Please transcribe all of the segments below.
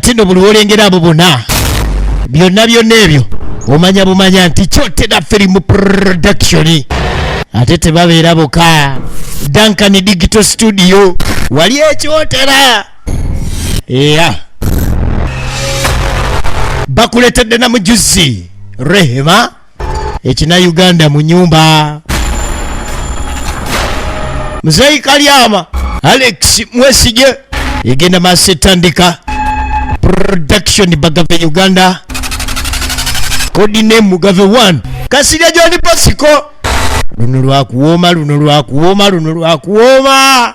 ate no buli olengera abo bonna byonna ebyo omanya bumanya nti Kyotera Film Production ate tebabeera boka Duncan Digital Studio wali Kyotera bakuletedde na mujuzi Rehema ekina Uganda mu nyumba Mzee Kalyama Alex Mwesige yegenda masetandika production Bagave Uganda kodi ne Mugave 1 Kasirya John Bosco luno lwa kuwoma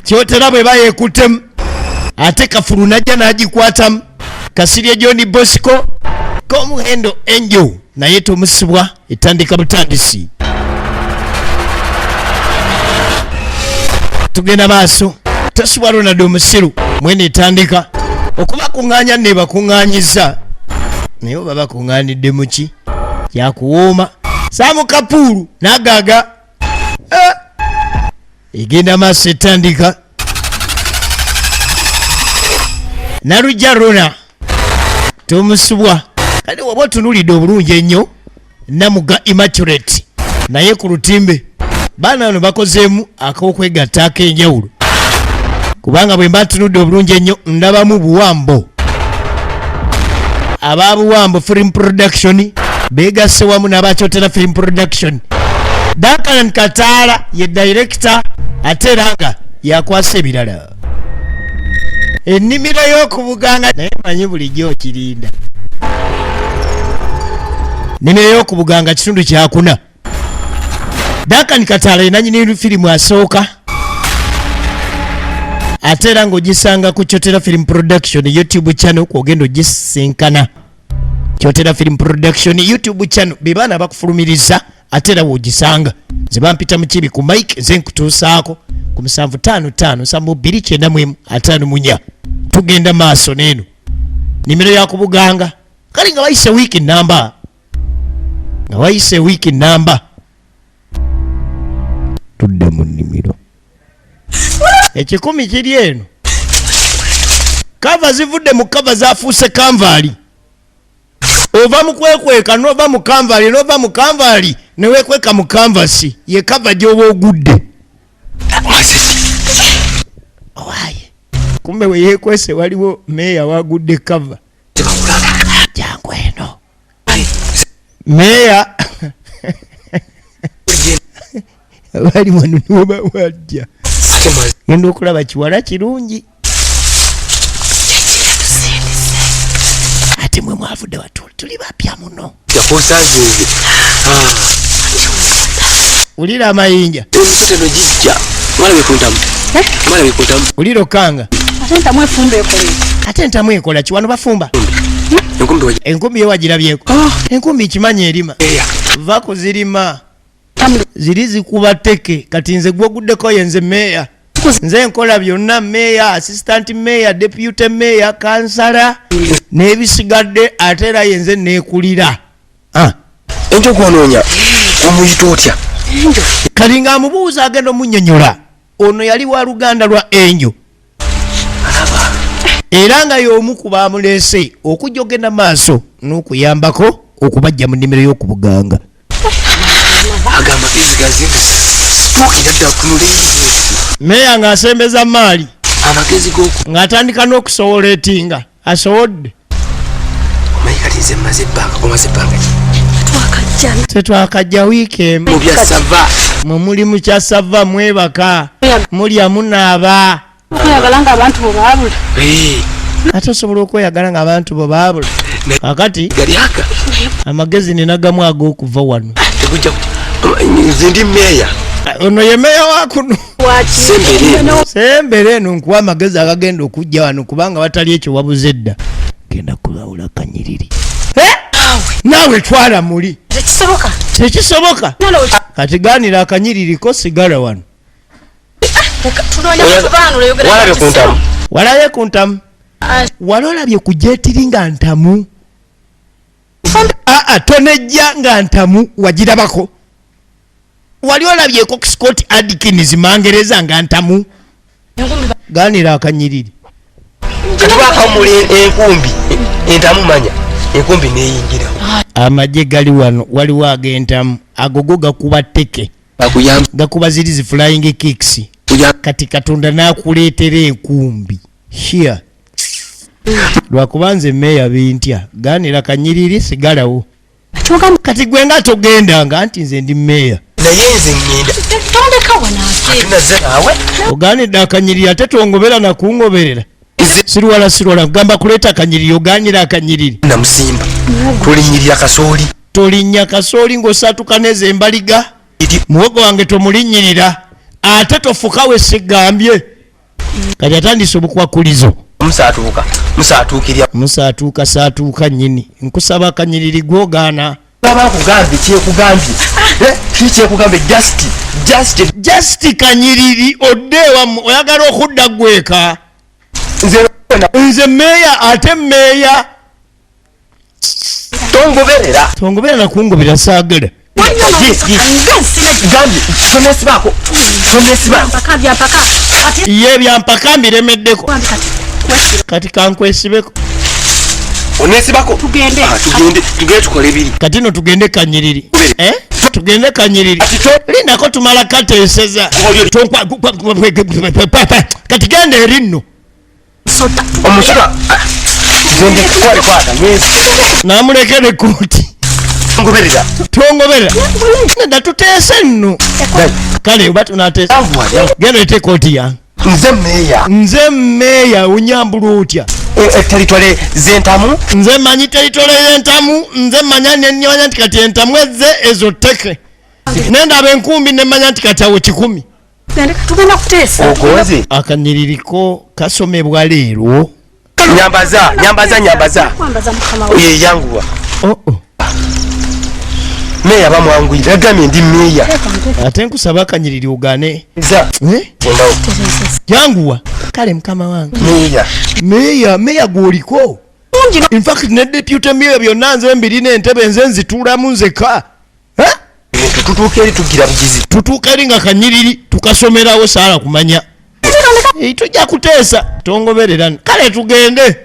Kyotera bwe bayekutem ate Kafulu najja nagikwatamu Kasirya John Bosco komuhendo Angel naye tomusibwa etandika butandisi tugenda maaso tosubwa Ronald Omusiru mwene etandika okuba kuŋŋaanya ne bakuŋŋaanyiza naye oba bakuŋŋaanidde muki kyakuwooma Samu Kapulu nagaaga egenda maaso etandika Narujja Rona tomusubwa kale waba otunulidde obulungi ennyo Namuga Immaculate naye ku lutimbe baana bano bakozeemu ak'okwegatta ak'enjawulo kubanga bwe mba tunudde obulungi ennyo ndabamu Buwambo aba Buwambo Film Production beegasse wamu n'aba Kyotera Film Production Duncan Kataala ye director ate era nga yakwasa ebirala ennimiro y'okubuganga naye manyi bulijjo okirinda nnimiro y'okubuganga kitundu kyakuna Duncan Kataala ye nannyini firimu asooka ate era ng'ogisanga ku Kyotera Film Production YouTube channel kwogenda ogisinkana Kyotera Film Production YouTube channel bebaana bakufulumiriza ate era woogisanga ze bampita Mukiibi ku mike nze nkutuusaako ku 75579294 tugenda maaso neeno nnimiro yakubuganga kale nga wayise wiiki namba tudde mu nnimiro ekikumi kiri eno kava zivudde mu kava zafuuse kanvaali ova mu kwekweka nova mu kanvaali newekweka mu kanvasi ye kava gy'oba ogudde owaye kumbe we yekwese waliwo meeya wagudde kava jangu eno meeya bali wano niwoba wajja genda okulaba kiwala kirungi ate mwe mwavudde watuli tuli bapya muno ulira amayinja ulira okanga ate ntamu ekola kiwano bafumba enkumbi yewagirabyeko enkumbi kimanyi erima va kuzirima ziri zikuba teke kati nze gwoguddeko yenze meeya nze nkola byonna meeya assistant meeya deputy meeya kansala n'ebisigadde ate era yenze neekulira enjo gwonoonya omuyita otya kali nga amubuuza agenda omunnyonnyola ono yali wa luganda lwa enjo era nga y'omu ku baamuleese okujja ogenda maaso n'okuyambako okubajja mu nnimiro y'okubuganga agamba ezigazimbe sipokira dda kunulenzi meeya ng'asembeza maali amagezi g'oku ng'atandika n'okusowoleetinga asowodde omanyi kati nze mmaze ebbanga tetwakajja wiiki emu mu byasava mwe muli mu kyasava mwebaka mulya munaaba ate osobola okweyagala nga abantu bo baabula kakati amagezi ninagamu ag'okuva wano nze ndi meeya ono ye meeya wakuno sembere eno nkuwa amagezi agagenda okujja wano kubanga watali ekyo wabuze dda genda kulawula kanyiriri naawe twala muli tekisoboka kati ganira akanyiririko sigala wano walabe ku ntamu walolabye kujetiri nga ntamu tonejja nga ntamu wagirabako wali olabyeko Scott Adkins Mangereza nga ntamu ganira akanyiriri kati bakamuli enkumbi entamumanya enkumbi neyingira amagye gali wano waliwo agentamu agogo gakuba teke gakuba ziri flying kicks kati katonda nakuleetera enkumbi here lwakubanze meya bintya ganira kanyiriri sigalawo kati gwe nga togendanga nti nze ndi meya naye nze ngenda naze naawe oganidde akanyiriri ate tongobera nakungoberera sirwala kugamba kuleeta akanyiriri oganira akanyiriri namusimba tulinyirira kasooli tolinnya kasooli ng'osatuka neze embaliga muwogo wange tomulinnyirira ate tofuka we sigambye kati atandise obukwakulizo musaatuuka saatuuka nnyini nkusaba akanyiriri gwogaana babakugambye kyekugambye kikyekugambye just kanyiriri oddeewa oyagala okudda gweka nze meeya ate meeya tongobera nakungobera saagala ye byampaka mbiremeddeko kati kankwesibeko onesibako tugende tukole biri kati no tugende kanyiriri tugende kanyiriri linako tumala kateeseza kati genda erinno omusota namulekere kooti tongoberera nedda tuteese nno kale oba tunateesa genda ete kooti yange nze meeya onyambula otya teritole zentamu nze manyi teritole zentamu nze manya nemanya nti kati entamu ezze ezo teke nendaba enkumbi nemanya nti kati awo 100 ogoze akanyiririko kasomebwa leero nyambaza yeyanguwa meya bamwangwira agamye ndi meya ate nkusaba akanyiriri ogane yanguwa kale mukama wange meya gwoliko in fact ne deputy meya byonna nze mbirina entebe nze nzituulamu nzeka tutuuka eri nga kanyiriri tukasomerawo saala kumanya tujja kuteesa tongoberera kale tugende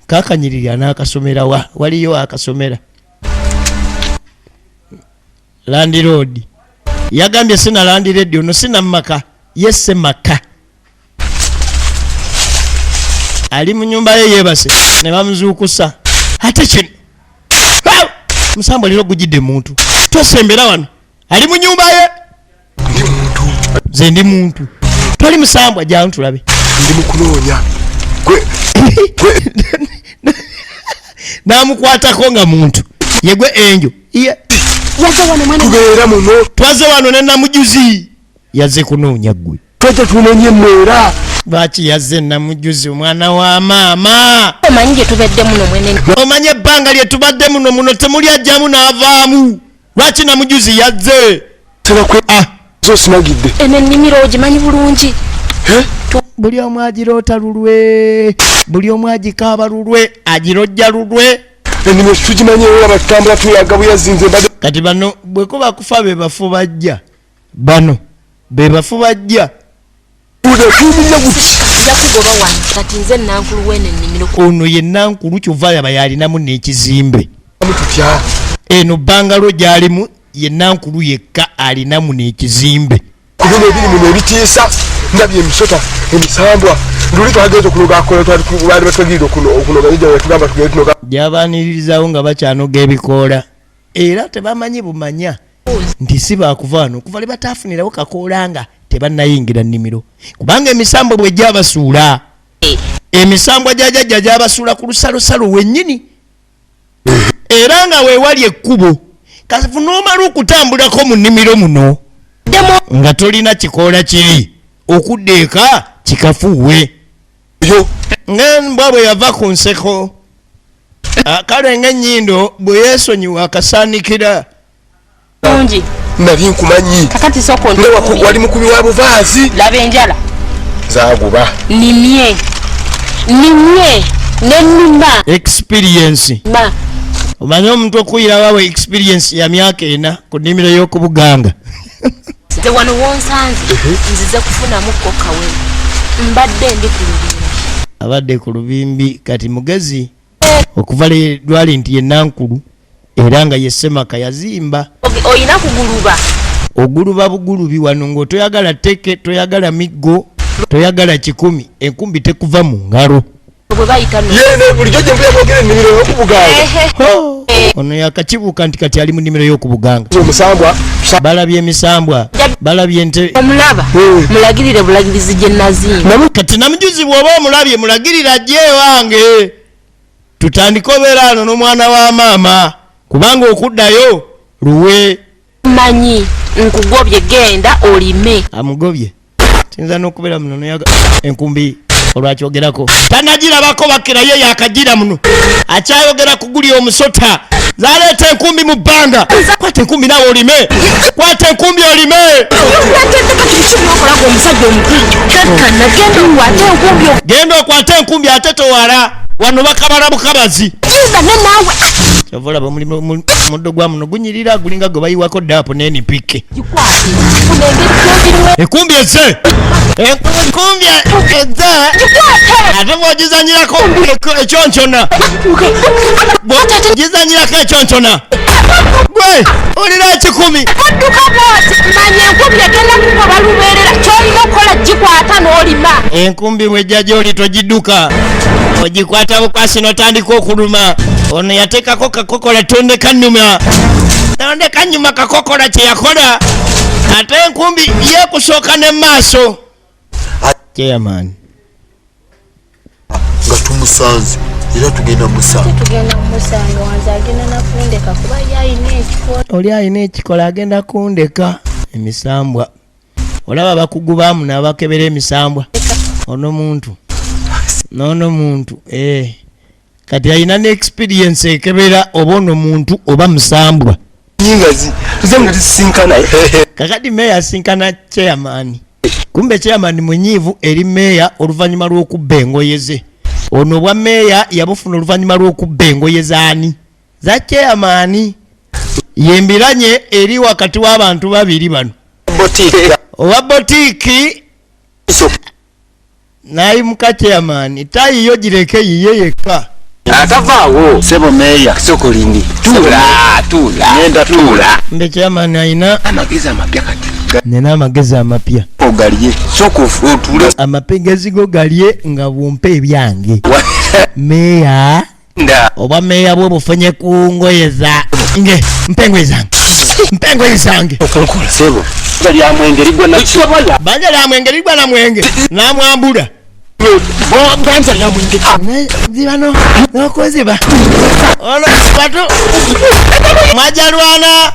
kakanyiriri anaakasomerawa waliyo akasomera landiroodi yagambye sina landiroodi ono sina maka yesse maka ali mu nyumba ye yebase ne bamuzuukusa ate kino musambo lero gujidde muntu tosembera wano ali mu nyumba ye ze ndi muntu toli musambwa jyawo tulabe ndi mukunoonya namukwatako nga muntu yegwe enjo tubeera muno twaze wano ne namujuzi yazze kunoonya ggwe twajja tunonye emmeera lwaki yazze namujuzi omwana wa maama omanyi gye tubadde muno mwene omanye ebbanga lye tubadde muno temuli ajjamu n'avaamu lwaki namujuzi yazze sinagidde eno ennimiro ogimanyi bulungi buli omu agiroota lulwe buli omu agikaaba lulwe agirojja lulwe ennimiro tugimanyi olaba tutambula tuyaga buyazinze kati bano bwekuba kufa be bafu bajja bano be bafu bajja kugoba wano kati nze nankulu wene ennimiro ono ye nankulu kyova yaba yalinamu n'ekizimbe eno bangalo gyalimu ye nankulu yekka alinamu n'ekizimbe kubino ebiri muno ebitiisa ndabye emisota emisambwa nduli twagenza okunoga akola batwagirira okunoga tugamba tugende tunoga gyabaniririzawo nga bakyanoga ebikoola era tebamanyi bumanya nti si bakuva wano okuva le bataafunirawo kakoola nga tebannayingira nnimiro kubanga emisambwa bwe gyabasuula emisambwa gyajajja gyabasuula ku lusalosalo wennyini era nga weewali ekkubo kafu n'omala okutambulako mu nnimiro muno nga tolina kikoola kiri okudda eka kikafuuwe ng'embwa bwe yava ku nseko kale ng'ennyindo bwe yeesonyiwa akasaanikira bungi nabye nkumanyi kakati soko wali mukubi wa buvaazi laba enjala zaguba nimye nennima experience omanyi omuntu okuyira wawe experience ya myaka 4 ku nnimiro y'okubuganga nze wano wonsanze nzize kufunamu kokkawe mbadde ndi ku lubiri abadde ku lubimbi kati mugezi okuva lwali nti ye nankulu era nga ye Semaka yazimba. Oyina kuguluba. Oguluba bugulubi wano ng'otoyagala teke, toyagala miggo, toyagala kikumi, enkumbi tekuva mu ngalo. Bwe bayita no. Yene bulijjo gye mbuya mwogera ennimiro y'okubuganga. Ono yakakibuuka nti kati ali mu nnimiro y'okubuganga. Omusambwa Balabye emisambwa, balabye ente. Omulaba mulagirire bulagirizi gye nazimba. Kati namujuzi bw'oba omulabye mulagirira ajje ewange. Tutandika obeera ano n'omwana wa maama kubanga okuddayo luwe. Manyi nkugobye genda olime. Amugobye. Tinza n'okubeera muno noyaga enkumbi olwakyogerako. Tanagirabako bakira ye yakagira muno. Akyayogera kuguli omusota. Zaleeta enkumbi mu bbanga. Kwata enkumbi nawe olime. Kwata enkumbi olime. Genda okwata enkumbi ate towala. Wano bakabala bukabazi. Kyavola bamulimu muddo gwa muno gunyirira gulinga gwe bayiwako dapo neni pike. Enkumbi eze. Enkumbi eze. Ate bw'ogizanyirako ekyonkyona. Bw'ogizanyirako ekyonkyona. Gwe olina ekikumi. Enkumbi bw'ejja gy'oli togidduka. Ogikwata bukwasi n'otandika okuluma. Ono yateekako kakokola tonde kanyuma. Tonde kanyuma kakokola kye yakola. Ate enkumbi ye kusooka ne maaso. Chairman. Nga tumusanze era tugenda musanga. Tugenda musanga wanze agenda nakundeka kuba yayina ekikola. Oli ayina ekikola agenda kundeka emisambwa. Olaba bakugubaamu n'abakebera emisambwa. Ono muntu. Nono muntu kati ayina ne experience ekebera obono muntu oba musambwa. Nyingazi tuzemna tusinkana. Kakati meya sinkana chairman. Kumbe chairman munyivu eri meya oluvanyuma lw'okubba engoye ze. Ono bwa meya yabufuna oluvanyuma lw'okubba engoye zaani za chairman. Yembiranye eri wakati w'abantu babiri bano. Owa botiki nayi muka chairman tayi yo gireke yiye yekka. Atavaawo sebo meya kisoko lindi. Tula. Nenda tula. Mbe chairman ayina amagezi amapya kati. Nena amagezi amapya. Ogaliye soko otule. Amapegezi go galye nga bwompe ebyange. Meya oba meya bwo bufunye ku ngoye za nge mpengo ezange. Mpengo ezange. Okola sebo. Bali amwengerigwa na kisobola. Banja la mwengerigwa na mwenge. Na mwambula. Banja la mwenge. Zibano nokoziba. Ono watu Mwajalwana.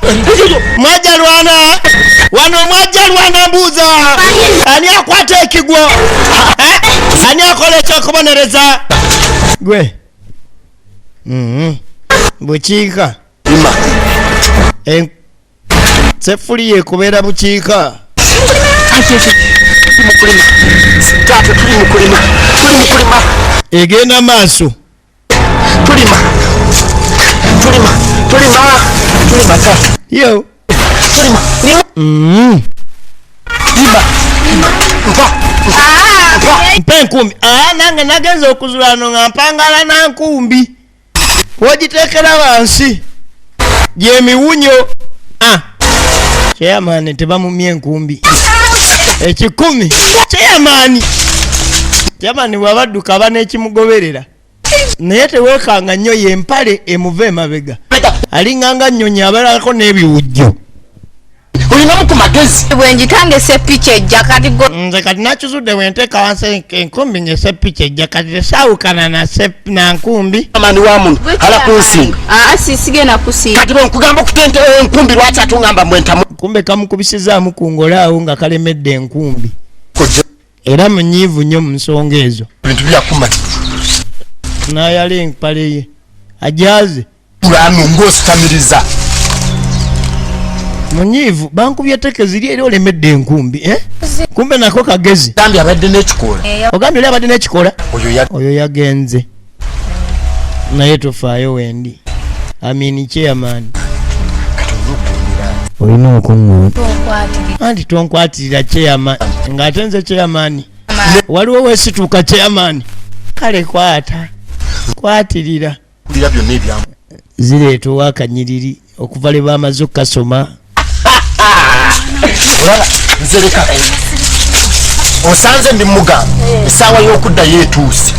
Wano Mwajalwana mbuza. Ani akwate ekigwo. Ani akole kyokubonereza. Gwe. Bukiika. Sefuliye kubeera bukiika. Tuli mukulima. Egenda maaso. Tulima ta. Yo. Tulima. Mpa enkumbi. Nange nagenza okuzula ano nga mpangala na nkumbi. Wogiteekera wansi. Gyemiwunyo. Chairman tebamumye enkumbi. Ekikumi. Chairman bw'abadduka aba n'ekimugoberera. Naye teweekanga nnyo y'empale emuva emabega. Alinganga nnyonyi abalako n'ebiwujjo. Olinamu ku magezi. Bwenjitange seppicha ejja kati go. Nze kati nakizudde bwenteeka wansi enkumbi ng'eseppicha ejja kati tesaawukana na nkumbi. Amani wa muno ala kunsinga. Sigenda kusinga. Kati nkugamba okutente enkumbi lwaki atungamba mwentamu. Kumbe kamukubisizaamu ku ngolaawo nga kalemedde enkumbi. Era munyiivu nnyo mu nsonga ezo. Bintu byakumati. N'ayala empale ye ajaze. Tulano ng'ositamiriza. Munyiivu bankubye teke ziri era olemedde enkumbi. Kumbe nako kagezi. Gambi abadde n'ekikola. Ogambye oli abadde n'ekikola? Oyo yagenze. Naye tofaayo wendi. Amini chairman. Olina okuŋŋuuna. Anti tonkwatirira chairman. Ng'ate nze chairman. Waliwo weesituuka chairman. kale kwatirira kulira byonna ebyamu zireeta owakanyiriri okuva lwe bamaze okukasoma olaba nzereka osanze ndi Muganga essaawa y'okuddayo etuuse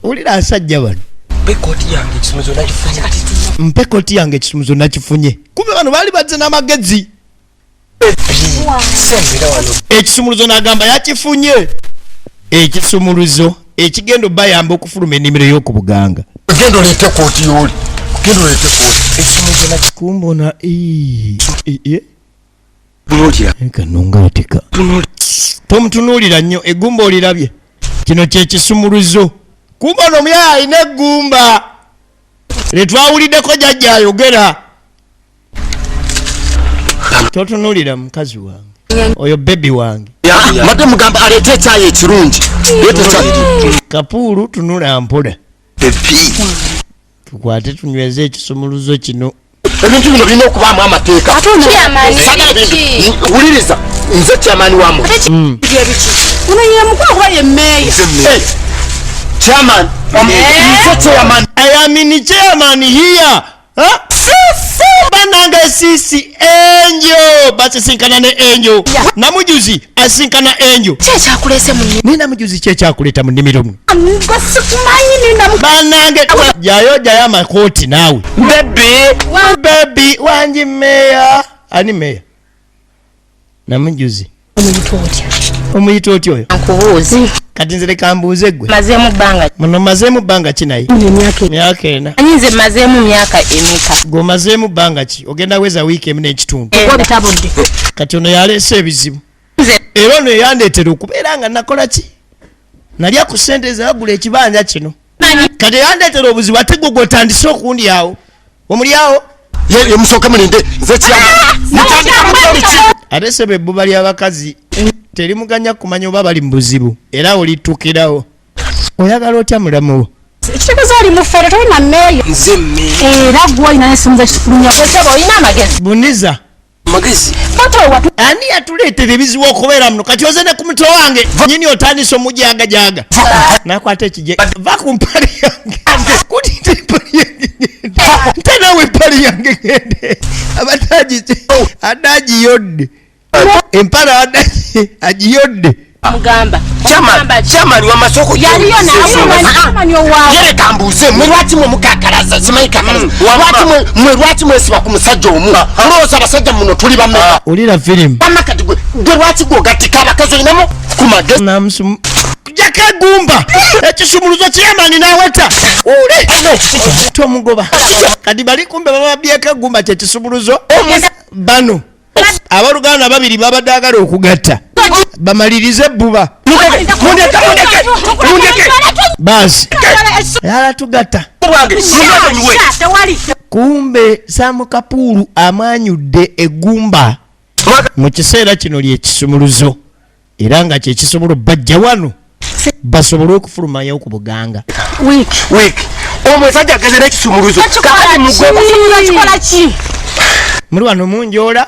ulira asajja bano mpe koti yange ekisumuzo nakifunye kumbe bano baali bazze n'amagezi ekisumuluzo n'agamba yakifunye ekisumuluzo ekigenda bayamba okufuluma ennimiro y'okubuganga genda oleete kooti y'oli genda oleete kooti ekisumuluzo kumbona kanongaateka tomutunuulira nnyo eggumba olirabye kino kyekisumuluzo kumba ono omuyaya alina eggumba letwawuliddeko jjajja ayogera totunuulira mukazi wange oyo bebi wange madde mugamba aleete ekyayi ekirungi kapuulu tunula mpola tukwate tunyweze ekisumuluzo kino ebintu bino birina okubaamu amateeka wuliriza nze kyamaani wamu chairman ayamini chairman here bananga sisi enjo basisinkana ne enjo namujuzi asinkana enjo kyakulese mu nina mujuzi kyekyakuleta mu nnimiro mwe banange jayo amakooti naawe bebi wanji meya ani meya namujuzi omuyita otya oyo nkubuuzi kati nze leka mbuuze ggwe mazemu bbanga muno mazeemu bbanga ki naye myaka ena anyinze mazemu myaka emeka gwomazeemu bbanga ki ogenda weza wiiki emu n'ekitundu bitabudde kati ono yaleese ebizibu era ono eyandeetera okubeera nga nakola ki nalya ku ssente zaagula ekibanja kino kati eyandeetera obuzibu ate gwe gwotandise okundi awo omulyawo yemusooke mulinde nze ate sebe ebbuba ly'abakazi terimuganya kumanya oba bali mu buzibu era olitukirawo oyagala otya mulamu wo ekitegeeza oli mufere tolina mmeeyo nze mmeeyo era gwe olina n'essimu ekifulumya kwesaba olina amagezi buniza magezi ani yatuleetera ebizibu okubeera muno kati oze ne ku mutwe wange nyini otandisa omujagajaga nakwata ekije va ku mpali yange kutita empali yange nte nawe empali yange gende adagiyodde empala agiyodde mugamba chairman wa masoko yaliyo naamani owawe yereka mbuuze mwe lwaki mwe mukakalaza simanyi kakalaza mwe lwaki mwesiba ku musajja omu olowooza abasajja muno tuli bameka olira firimu amakati gwe lwaki gwogattika abakazi olinamu ku magezi namusumu jaka egumba ekisumuluzo kyemani naweta ule tomugoba kati bali kumbe bababyeko egumba kyekisumuluzo bano abaluganda babiri babadde agala okugatta bamalirize ebbuba basi yala tugatta kumbe Samu Kapuulu amanyudde egumba mu kiseera kino lyekisumuluzo era nga kyekisobola bajja wano basobole okufulumayo ku Buganga wiiki omwesajja ageze n'ekisumuluzo kakati kikola ki muri wano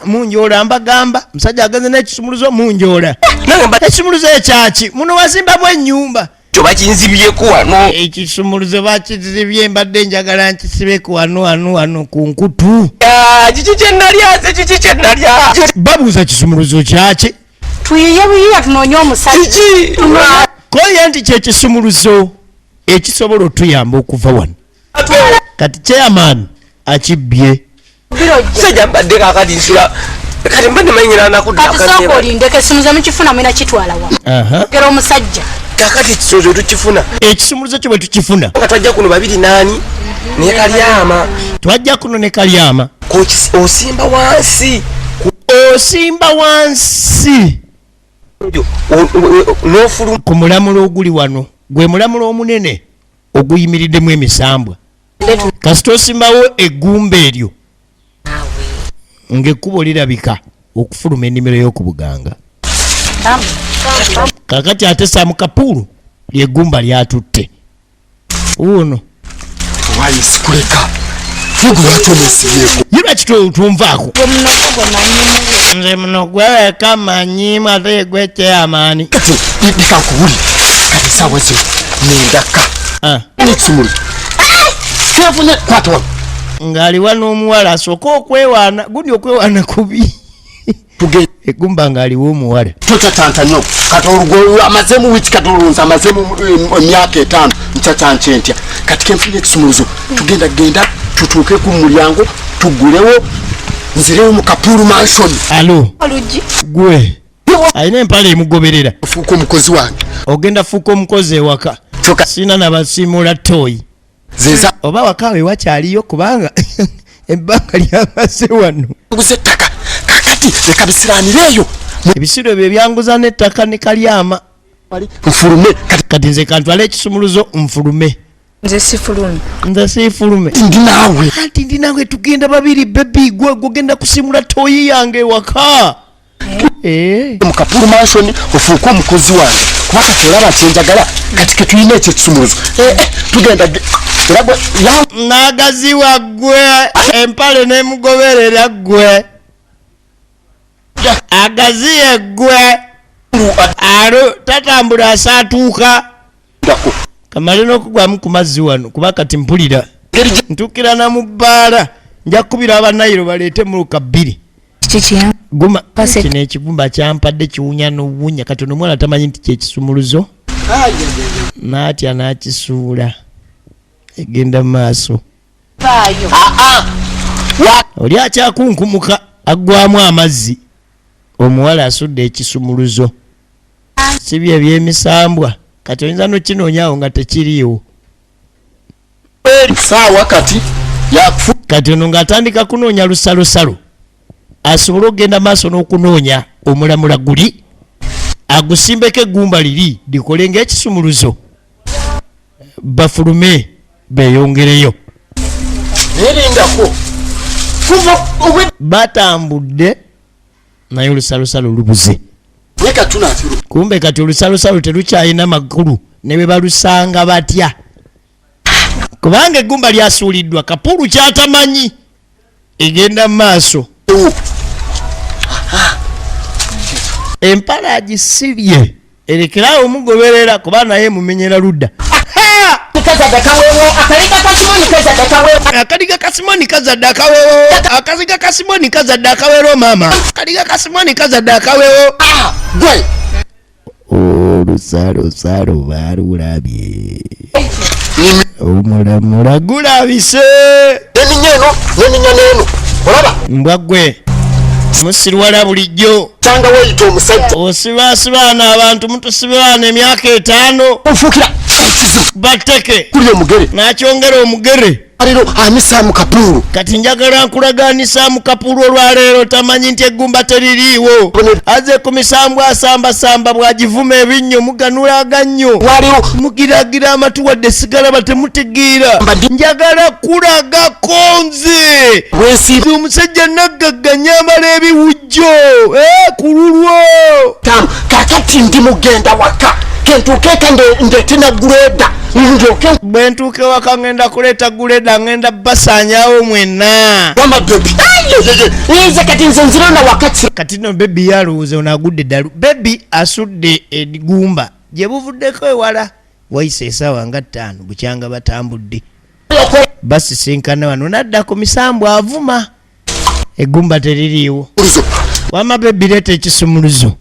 munjoola mbagamba musajja ageze n'ekisumuluzo munjoola ekisumuluzo ekyaki muno wazimbamu ennyumba bakinzibyeko wano ekisumuluzo bakizibye mbadde njagala nkisibeku wano ku nkutu kiki kyenalya babuuza kisumuluzo kyaki tuyiye buyiya tunoonye omusajja koye nti kyekisumuluzo ekisobola otuyamba okuva wano kati chairman akibbye sajja mbadde kakati nsula kati mbadde manyira nakuddaakati olindeko esumuluzo mukifuna mwena kitwala wa gera omusajja kakati ekisumuluzo tukifuna ekisumuluzo kyo bwe tukifuna nga twajja kuno babiri nani ne Kalyama twajja kuno ne Kalyama osimba wansi n'ofuluma ku mulamula oguli wano gwe mulamula omunene oguyimiriddemu emisambwa kasita osimbawo eggumba eryo ng'ekkubo lirabika okufuluma ennimiro y'oku Buganga kakati ate Samu Kapuulu lyeggumba lyatutte uno wayisikuleka fugulatonesiyeko yirwa kitunvaako nze muno gweweka manyimu ate gwe chairman dikankubuli kati sawa zino nendaka n'ekisumuluzo kyafunye kwatwa ngali wano omuwala asooka okwewaana gundi okwewaana kubi tugende egumba ngaliwo omuwala totatanta nnyo kati olugo amazemu wiki kati olunza amazemu emyaka 5 nkyatantye ntya kati kenfunye ekisumuluzo genda tutuuke ku mulyango tugulewo nzirewo mu Kapulu mansion. Alo gwe ayina empale emugoberera fuuka omukozi wange ogenda fuuka omukozi ewaka sina nabasiimula toyi zeza oba wakawe wakyaliyo kubanga ebbanga lyamaze wano nguze ettaka kakati leka bisiranireeyo ebisiro ebyo byanguza n'ettaka ne kalyama nfulume kati nze kantwala ekisumuluzo nfulume nze sifulume ndi naawe tugenda babiri bebi gwogenda kusimula toyi yange ewaka mu Kapulu mansion ofuuka omukozi wange kuba kati olaba kyenjagala kati ketulina ekyo ekisumuluzo tugenda nagaziwa gwe empale nemugoberera gwe agaziye gwe alo tatambula asaatuuka kamale n'okugwamu ku mazzi wano kuba kati mpulira ntukira na mu bbaala nja kukubira abanayiro baleete muluka 2 guma kino ekigumba kyampadde kiwunya n'obuwunya kati ono omwana tamanyi nti kyekisumuluzo naatya n'akisuula egenda mu maaso oli akyakunkumuka aggwamu amazzi omuwala asudde ekisumuluzo si bye ebyemisambwa kati oyinza n'okinoonyaawo nga tekiriiwo saawa kati ono ng'atandika kunoonya lusalosalo asobole okugenda maaso n'okunoonya omulamula guli agusimbeko eggumba liri likole ng'ekisumuluzo bafulume beeyongereyo batambudde naye olusalosalo lubuze kumbe kati olusalosalo terukyalina magulu ne bwe balusanga batya kubanga eggumba lyasuuliddwa Kapulu kyatamanyi egenda mu maaso empala agisibye erekerawo omugoberera kuba naye mumenyera ludda akaliga kasimoni kazadde akawewo akaziga kasimoni kazadde akawewo mama akaliga kasimoni kazadde akawewo gwe olusalosalo baalulabye omulamula gulabise neninya neeno olaba mbwa gwe musirwala bulijjo tanga weyita omusajja osibaasibaana abantu mutusibaana emyaka 5 ofuukira bateke kuli omugere n'akyongera omugere aliro amisa mu Kapulu kati njagala nkulaganisa mu Kapulu olwaleero tamanyi nti eggumba teririiwo aze ku misambwa asambasamba bw'agivuma ebinnyo muganulaga nnyo mugiragira amatu wadde sigala batemutegeera njagala kulagako nze omusajja naggagga nyambala ebiwujjo ku lulwo kakati ndi mugenda waka kentuukeeka ndeete na guleda bwe ntuuke waka ngenda kuleeta guleda ngenda basanyawo mwenna kati no bebi yalowooza onagudde ddalu bebi asudde eggumba gye buvuddeko ewala wayise esaawa nga 5 bukyanga batambudde basisinkana wano nadda ku misambu avuma eggumba teririiwo wama bebi leeta ekisumuluzo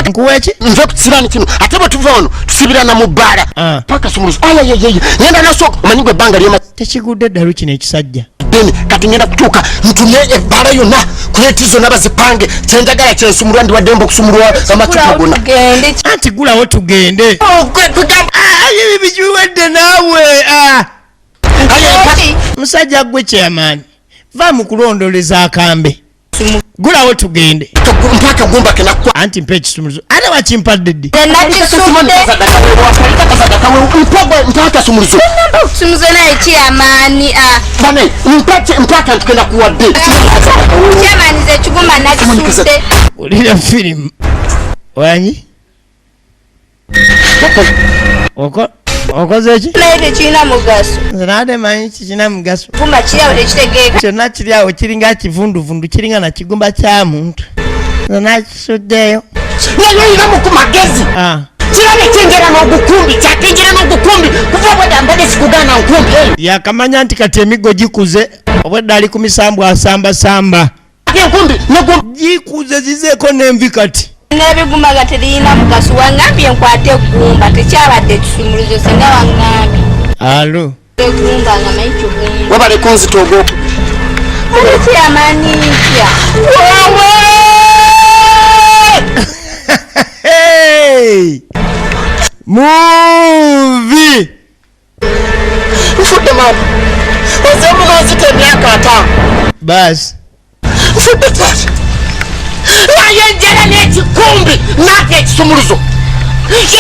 nkuweki nve kusirani kino ate bwe tuva wano tusibirana mu bbaala paka sumuluzo ayayayaya ngenda nasooka omanyi gwe ebbanga lyema tekigudde ddalu kino ekisajja deni kati ngenda kutuuka ntumye ebbaala yonna kuletizo nabazipange kyenjagala kyensumulwa ndiwaddemba okusumulwa amacupa gonna anti gulawo tugende bikiwedde naawe musajja gwe kyamaani va mu kulondoleza akambe gulawo tugende mpaka gumba kenakwa anti mpe ekisumuluzo ate wakimpadde ddi mpaka sumuluzo okusumuzo naye kyamaani bane mpaka ntukenda kuwadde kyamaaniza ekigumba nakisudde olira firimu wanyi okoze eki naye tekirina mugaso nze naate manyi kikina mugaso gumba kiryawo tekitegeeka kyonna kiryawo kiringa kivunduvundu kiringa na kigumba kya muntu nze nakisuddeyo naye oyinamu ku magezi kirabe kinjera n'ogukumbi kyakinjera n'ogukumbi kuva bweda mbadde sikugana nkumbi yakamanya nti kati emigo gikuze obwedda ali ku misambu asambasamba enkumbi gikuze zizeeko n'envi kati n'ebiguma nga terina mugaso wangambye nkwate egumba tekyabadde kisumuluzo senga wangambye alo egumba nga mayi kigumba wabaleko nzitogo olikiyamaniikya muvi nfudde mama ozemunozita emyaka 5 basi nfudde taata naye njera n'ekikumbi naako ekisumuluzo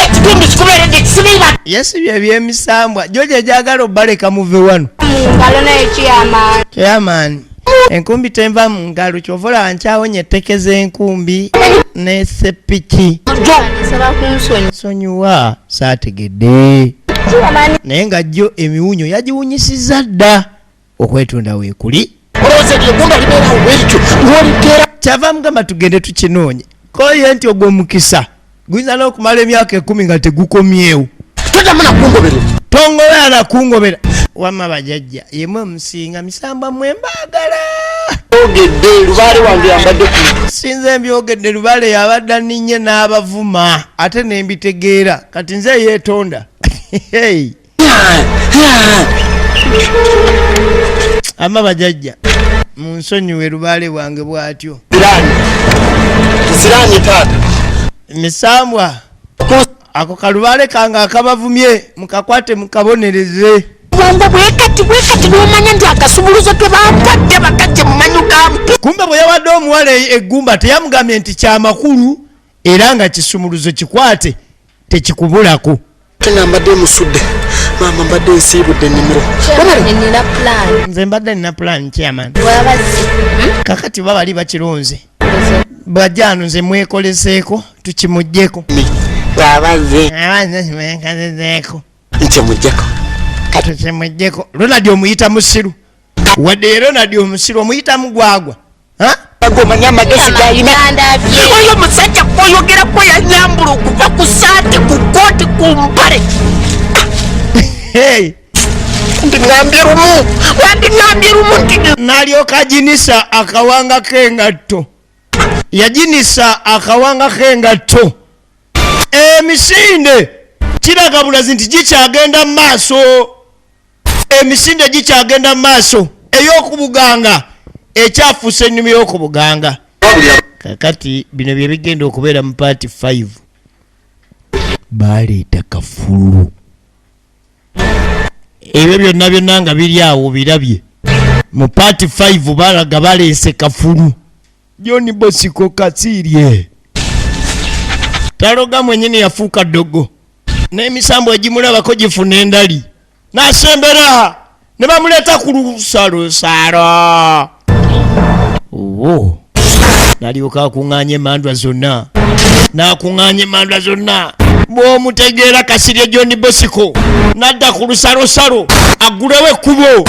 ekikumbi kikubeeredde kisimiba yesibye ebyemisambwa jojo ejagala obbaleka muve wano mungalo naye kiyamaani kyamaani enkumbi tenva mu ngalo kyovola wankyawonya ettekeza enkumbi n'esepiki nsaba kunsonyi sonyiwa saategedde naye nga jjo emiwunyo yagiwunyisiza dda okwetunda weekuli olowooza eryegumba libeerawo bwekyo lwoliteera kyava mugamba tugende tukinoonye koye nti ogw'omukisa guyinza n'okumala emyaka 10 nga tegukomyewo todamu nakungoberera tongobera nakungobera wamma bajajja yemu omusinga misamba mwembaagala ogedde lubaale wange yambadde ku sinze mbyogedde lubaale yabadde aninye n'abavuma ate nembitegeera kati nze yeetonda amma bajajja munsonyiwe lubaale bwange bw'atyo ziranye taata misambwa ako kalubaale kange akabavumye mukakwate mukabonereze bwamba bwekati n'omanya nti akasumuluzo tebampadde bakajje mumanyu gampe kumbe bwe yawadde omuwala eggumba teyamugambye nti kyamakulu era nga kisumuluzo kikwate tekikubulako nga mbadde musudde maama mbadde nsiibudde ennimiro nina plan nze mbadde nina plan chairman bwabazzi kakati babali bakironze bajjano nze mwekoleseeko tukimuggyeko bwabazze abanzemwekazezeeko nkyemuggyeko tukimuggyeko ronadi omuyita musiru wadde ronadi omusiru omuyita mugwagwa omanya amagezi gayina ndabye oyo omusajja kwoyogerako yanyambula okuva ku saati ku kooti ku mpale wandiŋambye lumu nti n'alyoka ajinisa akawanga k'engatto yajinisa akawanga k'engatto emisinde kiraga bulazi nti gikyagenda mu maaso emisinde gikyagenda mu maaso ey'okubuganga ekyafuusa ennimi y'okubuganga kakati bino bye bigenda okubeera mu paati 5 baleeta kafulu ebyo byonna byonna nga biri awo birabye mu paati 5 balaga baleese kafulu John Bosiko Kasiirye taloga mwenyini yafuuka ddogo n'emisambo egimulabako gifuna endali n'asembera ne bamuleeta ku lusalosalo n'alyoka akuŋŋaanya emandwa zonna n'akuŋŋaanya emandwa zonna bw'omutegeera Kasiirye John Bosiko n'adda ku lusalosalo aggulawo ekkubo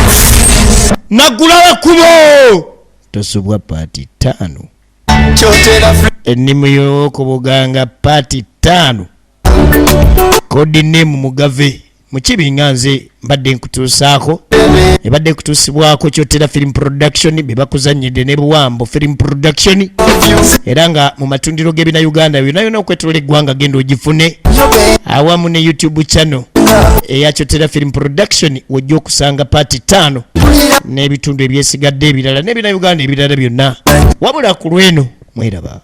n'aggulawo ekkubo tosobwa paati 5 ennimu y'okubuganga paati 5 kodi name Omugave mukibinga nze mbadde nkutuusaako ebadde kutuusibwako Kyotera film production be bakuzannyidde ne Buwambo film production era nga mu matundiro g'ebina Uganda yonna okwetolola eggwanga genda ogifune awamu ne YouTube channel eya Kyotera film production wojja okusanga paati 5 n'ebitundu ebyesigadde ebirala n'ebina Uganda ebirala byonna wabula ku lweno mweraba